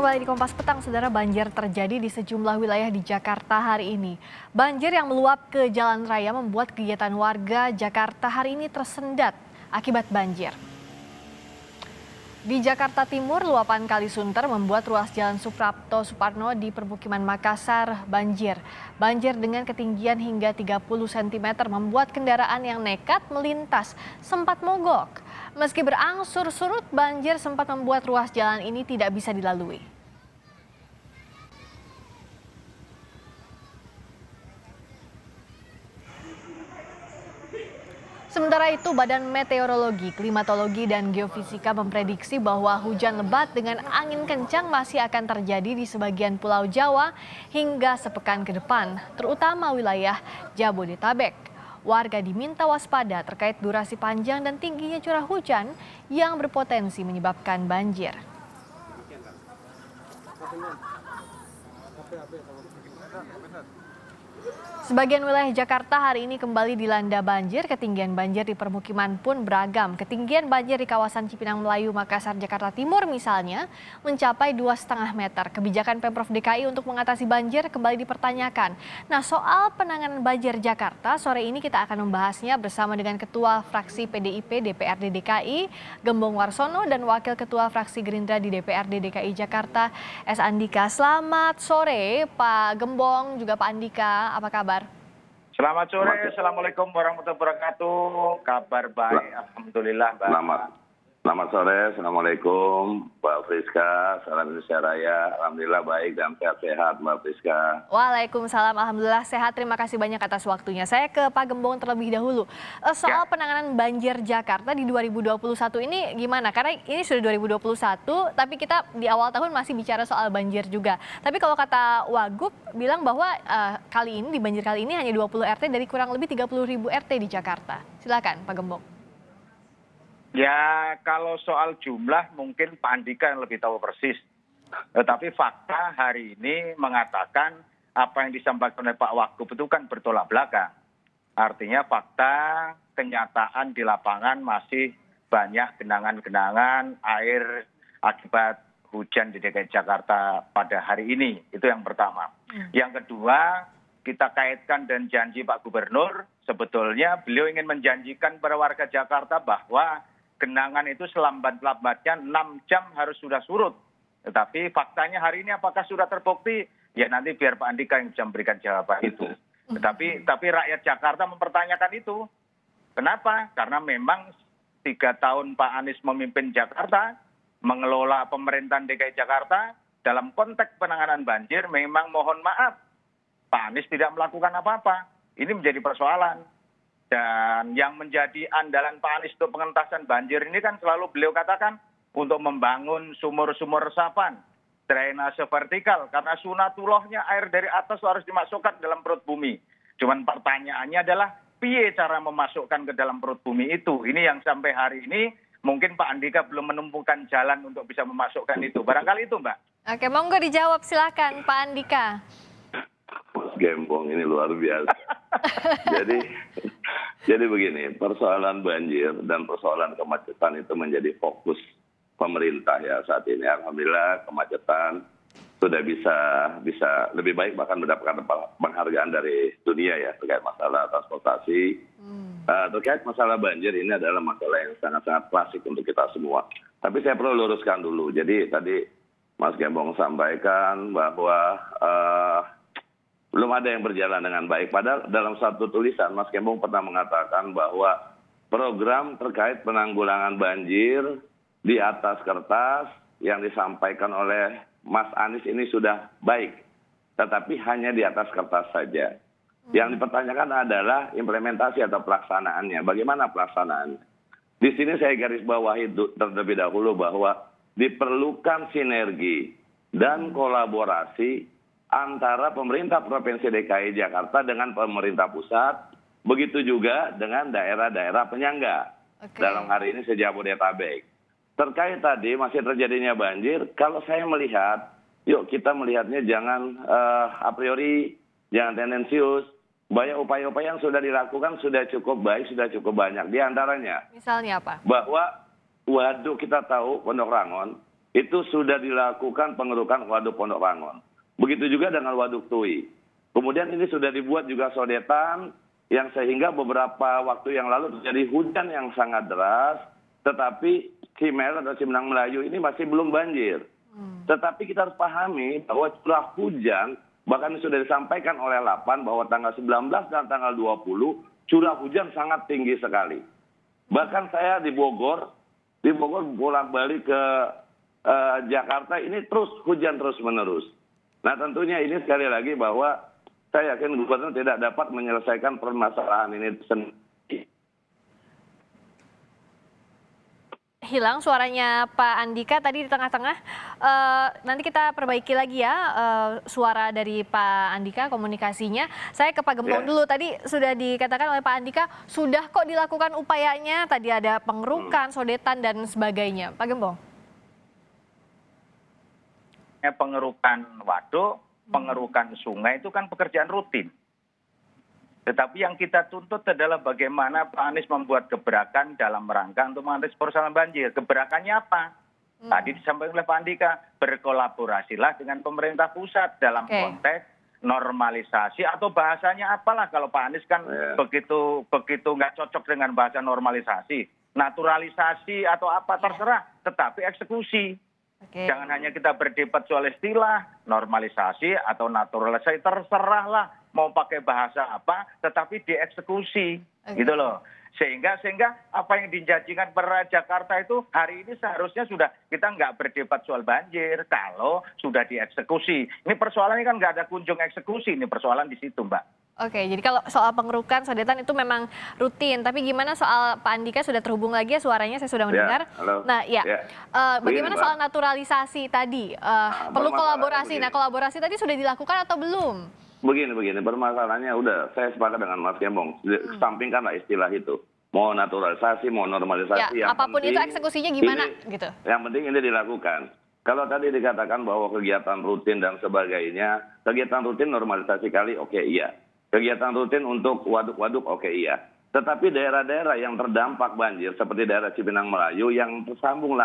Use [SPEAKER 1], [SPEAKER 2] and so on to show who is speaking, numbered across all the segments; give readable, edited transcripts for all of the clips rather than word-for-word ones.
[SPEAKER 1] Kembali di Kompas Petang, saudara, banjir terjadi di sejumlah wilayah di Jakarta hari ini. Banjir yang meluap ke jalan raya membuat kegiatan warga Jakarta hari ini tersendat akibat banjir. Di Jakarta Timur, luapan Kali Sunter membuat ruas Jalan Suprapto Suparno di permukiman Makassar banjir. Banjir dengan ketinggian hingga 30 cm membuat kendaraan yang nekat melintas sempat mogok. Meski berangsur surut, banjir sempat membuat ruas jalan ini tidak bisa dilalui. Sementara itu, Badan Meteorologi, Klimatologi, dan Geofisika memprediksi bahwa hujan lebat dengan angin kencang masih akan terjadi di sebagian Pulau Jawa hingga sepekan ke depan, terutama wilayah Jabodetabek. Warga diminta waspada terkait durasi panjang dan tingginya curah hujan yang berpotensi menyebabkan banjir. Sebagian wilayah Jakarta hari ini kembali dilanda banjir. Ketinggian banjir di permukiman pun beragam. Ketinggian banjir di kawasan Cipinang Melayu, Makassar, Jakarta Timur misalnya mencapai 2,5 meter. Kebijakan Pemprov DKI untuk mengatasi banjir kembali dipertanyakan. Nah, soal penanganan banjir Jakarta, sore ini kita akan membahasnya bersama dengan Ketua Fraksi PDIP DPRD DKI, Gembong Warsono, dan Wakil Ketua Fraksi Gerindra di DPRD DKI Jakarta, S. Andika. Selamat sore, Pak Gembong, juga Pak Andika. Apa kabar?
[SPEAKER 2] Selamat sore, Assalamualaikum warahmatullahi wabarakatuh. Kabar baik, Alhamdulillah.
[SPEAKER 3] Selamat sore, Assalamualaikum Mbak Friska, salam Indonesia Raya. Alhamdulillah baik dan sehat-sehat Mbak Friska.
[SPEAKER 1] Waalaikumsalam, Alhamdulillah sehat. Terima kasih banyak atas waktunya. Saya ke Pak Gembong terlebih dahulu. Soal penanganan banjir Jakarta di 2021 ini gimana? Karena ini sudah 2021, tapi kita di awal tahun masih bicara soal banjir juga. Tapi kalau kata Wagub bilang bahwa kali ini, di banjir kali ini hanya 20 RT dari kurang lebih 30.000 RT di Jakarta. Silakan Pak Gembong.
[SPEAKER 2] Ya, kalau soal jumlah mungkin Pak Andika yang lebih tahu persis. Tetapi fakta hari ini mengatakan apa yang disampaikan oleh Pak Wagub itu kan bertolak belakang. Artinya fakta kenyataan di lapangan masih banyak genangan-genangan air akibat hujan di DKI Jakarta pada hari ini. Itu yang pertama. Yang kedua, kita kaitkan dan janji Pak Gubernur, sebetulnya beliau ingin menjanjikan kepada warga Jakarta bahwa genangan itu selambat-lambatnya 6 jam harus sudah surut. Tetapi faktanya hari ini apakah sudah terbukti? Ya nanti biar Pak Andika yang bisa memberikan jawaban itu. Tapi rakyat Jakarta mempertanyakan itu. Kenapa? Karena memang 3 tahun Pak Anies memimpin Jakarta, mengelola pemerintahan DKI Jakarta, dalam konteks penanganan banjir memang mohon maaf, Pak Anies tidak melakukan apa-apa. Ini menjadi persoalan. Dan yang menjadi andalan Pak Anies untuk pengentasan banjir ini kan selalu beliau katakan untuk membangun sumur-sumur resapan, drainase vertikal, karena sunatullahnya air dari atas harus dimasukkan dalam perut bumi. Cuman pertanyaannya adalah, piye cara memasukkan ke dalam perut bumi itu? Ini yang sampai hari ini mungkin Pak Andika belum menemukan jalan untuk bisa memasukkan itu. Barangkali itu, Mbak.
[SPEAKER 1] Oke, monggo dijawab, silakan Pak Andika.
[SPEAKER 3] Mas Gembong ini luar biasa. Jadi begini, persoalan banjir dan persoalan kemacetan itu menjadi fokus pemerintah ya saat ini. Alhamdulillah kemacetan sudah bisa lebih baik, bahkan mendapatkan penghargaan dari dunia ya terkait masalah transportasi. Terkait masalah banjir ini adalah masalah yang sangat-sangat klasik untuk kita semua. Tapi saya perlu luruskan dulu. Jadi tadi Mas Gembong sampaikan bahwa belum ada yang berjalan dengan baik. Padahal dalam satu tulisan Mas Gembong pernah mengatakan bahwa program terkait penanggulangan banjir di atas kertas yang disampaikan oleh Mas Anies ini sudah baik. Tetapi hanya di atas kertas saja. Yang dipertanyakan adalah implementasi atau pelaksanaannya. Bagaimana pelaksanaannya? Di sini saya garis bawahi terlebih dahulu bahwa diperlukan sinergi dan kolaborasi antara pemerintah Provinsi DKI Jakarta dengan pemerintah pusat, begitu juga dengan daerah-daerah penyangga. Dalam hari ini se-Jabodetabek. Terkait tadi masih terjadinya banjir, kalau saya melihat, yuk kita melihatnya jangan a priori, jangan tendensius. Banyak upaya-upaya yang sudah dilakukan sudah cukup baik, sudah cukup banyak. Di antaranya,
[SPEAKER 1] misalnya apa?
[SPEAKER 3] Bahwa waduk kita tahu Pondok Rangon, itu sudah dilakukan pengerukan waduk Pondok Rangon. Begitu juga dengan waduk Tui. Kemudian ini sudah dibuat juga sodetan yang sehingga beberapa waktu yang lalu terjadi hujan yang sangat deras, tetapi Cimer atau Cipinang Melayu ini masih belum banjir. Tetapi kita harus pahami bahwa curah hujan, bahkan sudah disampaikan oleh Lapan bahwa tanggal 19 dan tanggal 20, curah hujan sangat tinggi sekali. Bahkan saya di Bogor bolak-balik ke Jakarta ini terus hujan terus-menerus. Nah tentunya ini sekali lagi bahwa saya yakin gubernur tidak dapat menyelesaikan permasalahan ini sendiri.
[SPEAKER 1] Hilang suaranya Pak Andika tadi di tengah-tengah. Nanti kita perbaiki lagi ya suara dari Pak Andika, komunikasinya. Saya ke Pak Gembong dulu. Tadi sudah dikatakan oleh Pak Andika, sudah kok dilakukan upayanya. Tadi ada pengerukan, sodetan, dan sebagainya. Pak Gembong.
[SPEAKER 2] Pengerukan waduk, pengerukan sungai itu kan pekerjaan rutin. Tetapi yang kita tuntut adalah bagaimana Pak Anies membuat gebrakan dalam rangka untuk mengatasi persoalan banjir. Gebrakannya apa? Tadi disampaikan oleh Pak Andika, berkolaborasilah dengan pemerintah pusat dalam konteks normalisasi atau bahasanya apalah, kalau Pak Anies kan begitu nggak cocok dengan bahasa normalisasi, naturalisasi atau apa terserah, tetapi eksekusi. Jangan hanya kita berdebat soal istilah, normalisasi atau naturalisasi, terserahlah mau pakai bahasa apa, tetapi dieksekusi, gitu loh. Sehingga apa yang dijanjikan per Jakarta itu hari ini seharusnya sudah kita nggak berdebat soal banjir kalau sudah dieksekusi. Ini persoalannya kan nggak ada kunjung eksekusi, ini persoalan di situ, Mbak.
[SPEAKER 1] Oke, jadi kalau soal pengerukan, sodetan itu memang rutin. Tapi gimana soal Pak Andika sudah terhubung lagi ya suaranya, saya sudah mendengar.
[SPEAKER 3] Halo.
[SPEAKER 1] Nah, bagaimana
[SPEAKER 3] Begini,
[SPEAKER 1] soal naturalisasi tadi? Perlu kolaborasi. Nah, kolaborasi tadi sudah dilakukan atau belum?
[SPEAKER 3] Begini, permasalahannya udah, saya sepakat dengan Mas Gembong. Sampingkanlah istilah itu. Mau naturalisasi, mau normalisasi.
[SPEAKER 1] Ya, apapun penting, itu eksekusinya gimana gitu.
[SPEAKER 3] Yang penting ini dilakukan. Kalau tadi dikatakan bahwa kegiatan rutin dan sebagainya, kegiatan rutin normalisasi kali, oke, iya. Kegiatan rutin untuk waduk-waduk, oke, iya. Tetapi daerah-daerah yang terdampak banjir, seperti daerah Cipinang Melayu, yang terhubung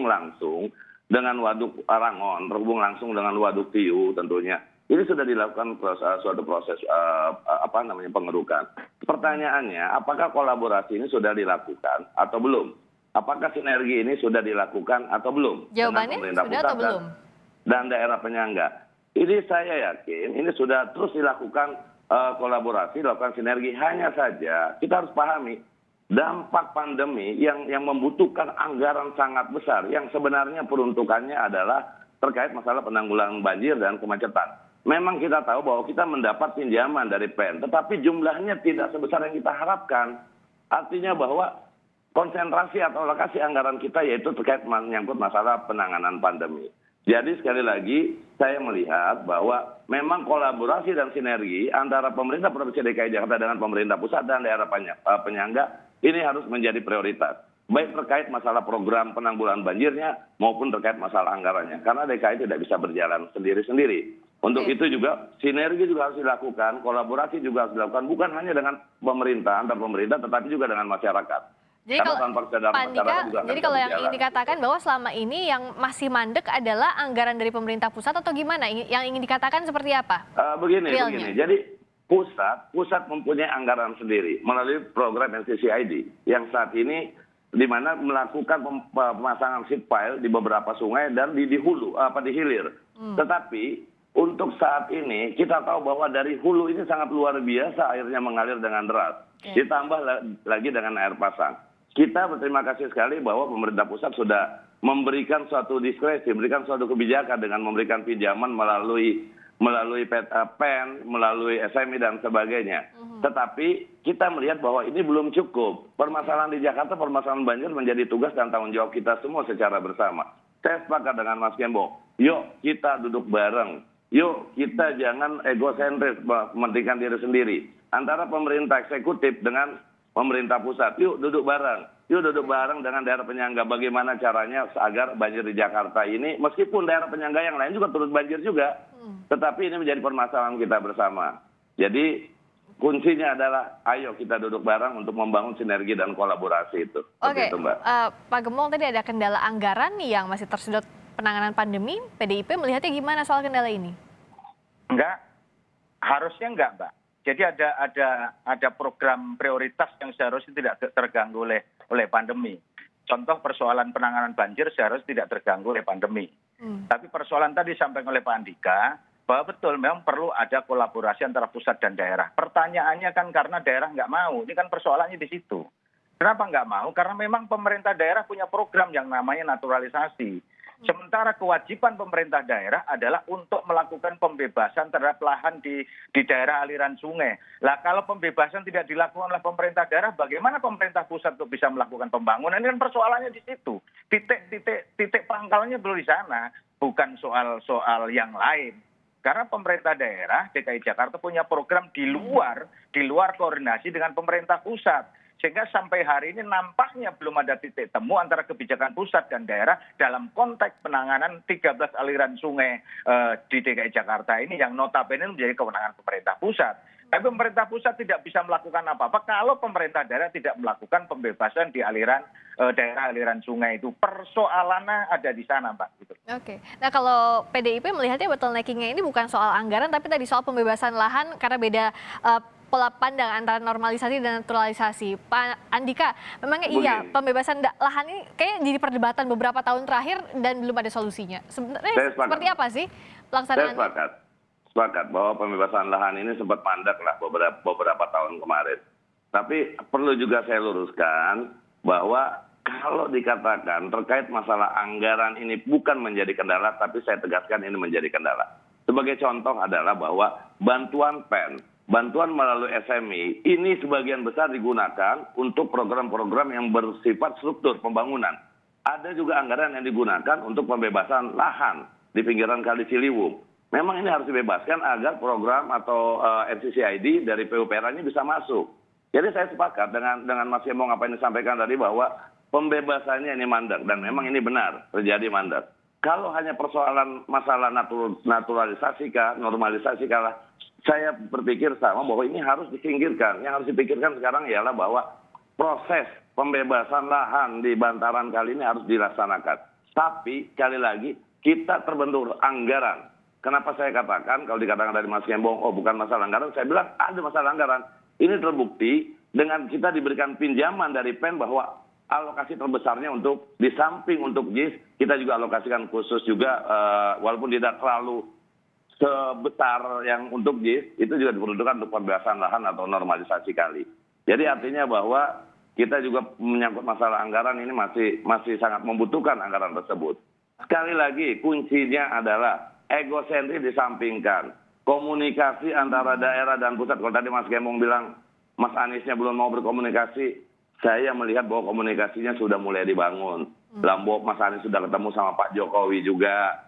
[SPEAKER 3] langsung dengan waduk Rangon, terhubung langsung dengan waduk Tiu tentunya, ini sudah dilakukan suatu proses pengerukan. Pertanyaannya, apakah kolaborasi ini sudah dilakukan atau belum? Apakah sinergi ini sudah dilakukan atau belum?
[SPEAKER 1] Jawabannya sudah atau belum?
[SPEAKER 3] Dan daerah penyangga. Ini saya yakin ini sudah terus dilakukan kolaborasi, dilakukan sinergi. Hanya saja kita harus pahami dampak pandemi yang membutuhkan anggaran sangat besar, yang sebenarnya peruntukannya adalah terkait masalah penanggulangan banjir dan kemacetan. Memang kita tahu bahwa kita mendapat pinjaman dari PEN, tetapi jumlahnya tidak sebesar yang kita harapkan. Artinya bahwa konsentrasi atau alokasi anggaran kita yaitu terkait menyangkut masalah penanganan pandemi. Jadi sekali lagi saya melihat bahwa memang kolaborasi dan sinergi antara pemerintah Provinsi DKI Jakarta dengan pemerintah pusat dan daerah penyangga ini harus menjadi prioritas. Baik terkait masalah program penanggulangan banjirnya maupun terkait masalah anggarannya. Karena DKI tidak bisa berjalan sendiri-sendiri. Untuk itu juga sinergi juga harus dilakukan, kolaborasi juga harus dilakukan bukan hanya dengan pemerintah, antar pemerintah, tetapi juga dengan masyarakat.
[SPEAKER 1] Jadi kalau Pak Andika, jadi kalau yang ingin dikatakan bahwa selama ini yang masih mandek adalah anggaran dari pemerintah pusat atau gimana? Yang ingin dikatakan seperti apa?
[SPEAKER 3] Begini. Jadi pusat mempunyai anggaran sendiri melalui program NCCID yang saat ini di mana melakukan pemasangan seed pile di beberapa sungai dan di hulu di hilir. Tetapi untuk saat ini kita tahu bahwa dari hulu ini sangat luar biasa airnya mengalir dengan deras. Ditambah lagi dengan air pasang. Kita berterima kasih sekali bahwa pemerintah pusat sudah memberikan suatu diskresi, memberikan suatu kebijakan dengan memberikan pinjaman melalui PEN, melalui SMI dan sebagainya. Tetapi kita melihat bahwa ini belum cukup. Permasalahan di Jakarta, permasalahan banjir menjadi tugas dan tanggung jawab kita semua secara bersama. Saya sepakat dengan Mas Gembong. Yuk kita duduk bareng. Yuk kita jangan egosentris mementingkan diri sendiri. Antara pemerintah eksekutif dengan pemerintah pusat, yuk duduk bareng dengan daerah penyangga bagaimana caranya agar banjir di Jakarta ini, meskipun daerah penyangga yang lain juga turut banjir juga, tetapi ini menjadi permasalahan kita bersama. Jadi kuncinya adalah ayo kita duduk bareng untuk membangun sinergi dan kolaborasi itu.
[SPEAKER 1] Oke,
[SPEAKER 3] Seperti itu, Mbak.
[SPEAKER 1] Pak Gembong tadi ada kendala anggaran nih yang masih tersedot penanganan pandemi. PDIP melihatnya gimana soal kendala ini?
[SPEAKER 2] Enggak, harusnya enggak, Mbak. Jadi ada program prioritas yang seharusnya tidak terganggu oleh pandemi. Contoh persoalan penanganan banjir seharusnya tidak terganggu oleh pandemi. Tapi persoalan tadi disampaikan oleh Pak Andika, bahwa betul memang perlu ada kolaborasi antara pusat dan daerah. Pertanyaannya kan karena daerah nggak mau, ini kan persoalannya di situ. Kenapa nggak mau? Karena memang pemerintah daerah punya program yang namanya naturalisasi. Sementara kewajiban pemerintah daerah adalah untuk melakukan pembebasan terhadap lahan di daerah aliran sungai. Lah kalau pembebasan tidak dilakukan oleh pemerintah daerah, bagaimana pemerintah pusat untuk bisa melakukan pembangunan? Ini kan persoalannya di situ. Titik pangkalnya belum di sana, bukan soal yang lain. Karena pemerintah daerah DKI Jakarta punya program di luar koordinasi dengan pemerintah pusat. Sehingga sampai hari ini nampaknya belum ada titik temu antara kebijakan pusat dan daerah dalam konteks penanganan 13 aliran sungai di DKI Jakarta ini yang notabene menjadi kewenangan pemerintah pusat. Tapi pemerintah pusat tidak bisa melakukan apa-apa kalau pemerintah daerah tidak melakukan pembebasan di daerah aliran sungai itu. Persoalannya ada di sana, Mbak. Gitu.
[SPEAKER 1] Oke, nah kalau PDIP melihatnya bottlenecking-nya ini bukan soal anggaran, tapi tadi soal pembebasan lahan karena beda pola pandang antara normalisasi dan naturalisasi. Pak Andika, memangnya iya pembebasan lahan ini kayaknya jadi perdebatan beberapa tahun terakhir dan belum ada solusinya. Sebenarnya seperti apa sih pelaksanaan?
[SPEAKER 3] Saya sepakat bahwa pembebasan lahan ini sempat mandek lah beberapa tahun kemarin. Tapi perlu juga saya luruskan bahwa kalau dikatakan terkait masalah anggaran ini bukan menjadi kendala, tapi saya tegaskan ini menjadi kendala. Sebagai contoh adalah bahwa bantuan PEN, bantuan melalui SMI, ini sebagian besar digunakan untuk program-program yang bersifat struktur pembangunan. Ada juga anggaran yang digunakan untuk pembebasan lahan di pinggiran Kali Ciliwung. Memang ini harus dibebaskan agar program atau NCCID dari PUPR ini bisa masuk. Jadi saya sepakat dengan Mas Gembong apa yang disampaikan tadi bahwa pembebasannya ini mandek dan memang ini benar terjadi mandek. Kalau hanya persoalan masalah naturalisasi kah, normalisasi kah, saya berpikir sama bahwa ini harus disingkirkan. Yang harus dipikirkan sekarang ialah bahwa proses pembebasan lahan di bantaran kali ini harus dilaksanakan. Tapi sekali lagi kita terbentur anggaran. Kenapa saya katakan kalau dikatakan dari Mas Gembong, oh bukan masalah anggaran, saya bilang ada masalah anggaran. Ini terbukti dengan kita diberikan pinjaman dari PEN bahwa alokasi terbesarnya untuk di samping untuk JIS, kita juga alokasikan khusus juga walaupun tidak terlalu sebesar yang untuk JIS, itu juga diperuntukkan untuk pembebasan lahan atau normalisasi kali. Jadi artinya bahwa kita juga menyangkut masalah anggaran ini masih sangat membutuhkan anggaran tersebut. Sekali lagi kuncinya adalah egosentris disampingkan. Komunikasi antara daerah dan pusat. Kalau tadi Mas Gembong bilang Mas Aniesnya belum mau berkomunikasi, saya melihat bahwa komunikasinya sudah mulai dibangun. Lambok Mas Anies sudah ketemu sama Pak Jokowi juga.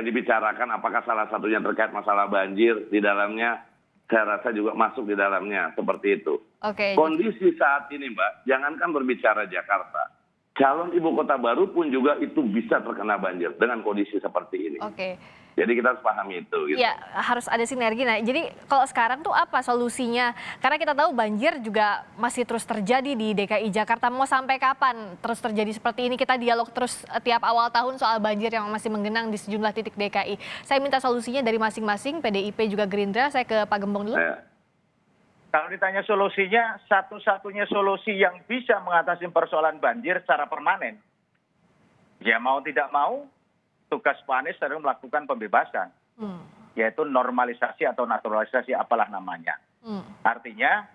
[SPEAKER 3] Dibicarakan apakah salah satunya terkait masalah banjir di dalamnya, saya rasa juga masuk di dalamnya seperti itu. Kondisi saat ini Mbak, jangankan berbicara Jakarta, calon ibu kota baru pun juga itu bisa terkena banjir dengan kondisi seperti ini. Jadi kita harus pahami itu. Gitu.
[SPEAKER 1] Ya, harus ada sinergi. Nah, jadi kalau sekarang tuh apa solusinya? Karena kita tahu banjir juga masih terus terjadi di DKI Jakarta. Mau sampai kapan terus terjadi seperti ini? Kita dialog terus tiap awal tahun soal banjir yang masih menggenang di sejumlah titik DKI. Saya minta solusinya dari masing-masing, PDIP juga Gerindra. Saya ke Pak Gembong dulu.
[SPEAKER 2] Kalau ditanya solusinya, satu-satunya solusi yang bisa mengatasi persoalan banjir secara permanen. Ya mau tidak mau, tugas Pak Anies sedang melakukan pembebasan, yaitu normalisasi atau naturalisasi apalah namanya. Artinya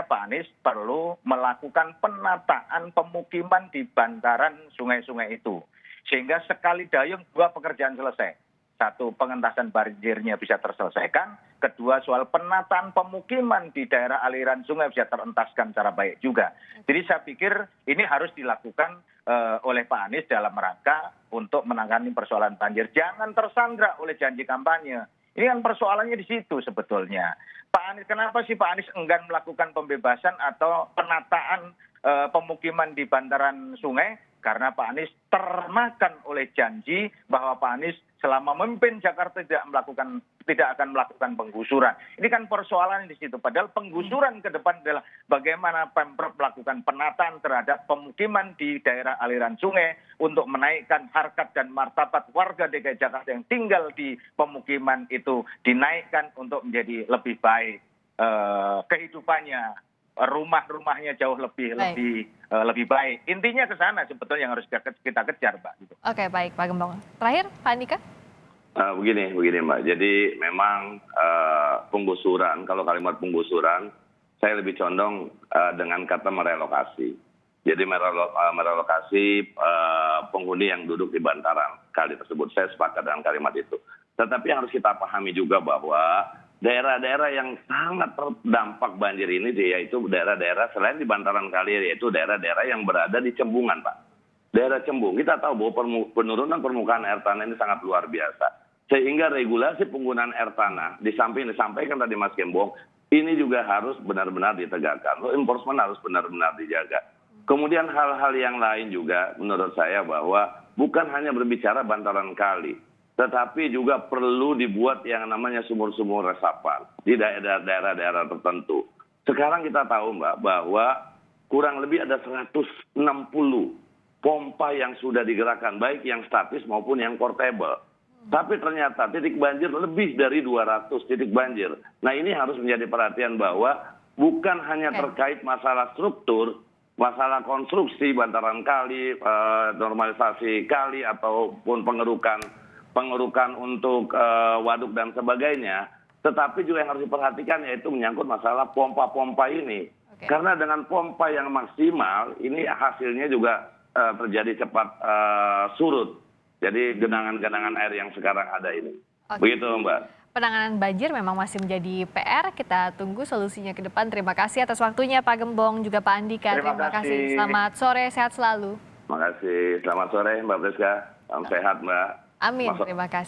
[SPEAKER 2] Pak Anies perlu melakukan penataan pemukiman di bantaran sungai-sungai itu. Sehingga sekali dayung dua pekerjaan selesai. Satu, pengentasan banjirnya bisa terselesaikan. Kedua, soal penataan pemukiman di daerah aliran sungai bisa terentaskan secara baik juga. Jadi saya pikir ini harus dilakukan oleh Pak Anies dalam rangka untuk menangani persoalan banjir. Jangan tersandra oleh janji kampanye. Ini kan persoalannya di situ sebetulnya. Pak Anies, kenapa sih Pak Anies enggan melakukan pembebasan atau penataan pemukiman di bantaran sungai? Karena Pak Anies termakan oleh janji bahwa Pak Anies selama memimpin Jakarta tidak melakukan tidak akan melakukan penggusuran. Ini kan persoalan di situ. Padahal penggusuran ke depan adalah bagaimana Pemprov melakukan penataan terhadap pemukiman di daerah aliran sungai untuk menaikkan harkat dan martabat warga DKI Jakarta yang tinggal di pemukiman itu, dinaikkan untuk menjadi lebih baik kehidupannya, rumah-rumahnya jauh lebih baik. Intinya ke sana sebetulnya yang harus kita kejar, Mbak. Gitu.
[SPEAKER 1] Oke, baik Pak Gembong. Terakhir, Pak Andika?
[SPEAKER 3] Begini Mbak, jadi memang penggusuran, kalau kalimat penggusuran, saya lebih condong dengan kata merelokasi. Jadi merelokasi penghuni yang duduk di bantaran kali tersebut, saya sepakat dengan kalimat itu. Tetapi yang harus kita pahami juga bahwa daerah-daerah yang sangat terdampak banjir ini, yaitu daerah-daerah selain di bantaran kali, yaitu daerah-daerah yang berada di Cembungan, Pak. Daerah Cembung, kita tahu bahwa penurunan permukaan air tanah ini sangat luar biasa. Sehingga regulasi penggunaan air tanah, di samping disampaikan tadi Mas Gembong, ini juga harus benar-benar ditegakkan. Law enforcement harus benar-benar dijaga. Kemudian hal-hal yang lain juga menurut saya bahwa bukan hanya berbicara bantaran kali, tetapi juga perlu dibuat yang namanya sumur-sumur resapan di daerah-daerah tertentu. Sekarang kita tahu Mbak bahwa kurang lebih ada 160 pompa yang sudah digerakkan, baik yang statis maupun yang portable. Tapi ternyata titik banjir lebih dari 200 titik banjir. Nah ini harus menjadi perhatian bahwa bukan hanya terkait masalah struktur, masalah konstruksi bantaran kali, normalisasi kali ataupun pengerukan untuk waduk dan sebagainya. Tetapi juga yang harus diperhatikan yaitu menyangkut masalah pompa-pompa ini. Karena dengan pompa yang maksimal ini hasilnya juga terjadi cepat surut. Jadi genangan-genangan air yang sekarang ada ini. Begitu Mbak.
[SPEAKER 1] Penanganan banjir memang masih menjadi PR. Kita tunggu solusinya ke depan. Terima kasih atas waktunya Pak Gembong, juga Pak Andika. Terima kasih. Selamat sore, sehat selalu.
[SPEAKER 3] Terima kasih. Selamat sore Mbak Priska. Salam sehat Mbak.
[SPEAKER 1] Amin, terima kasih.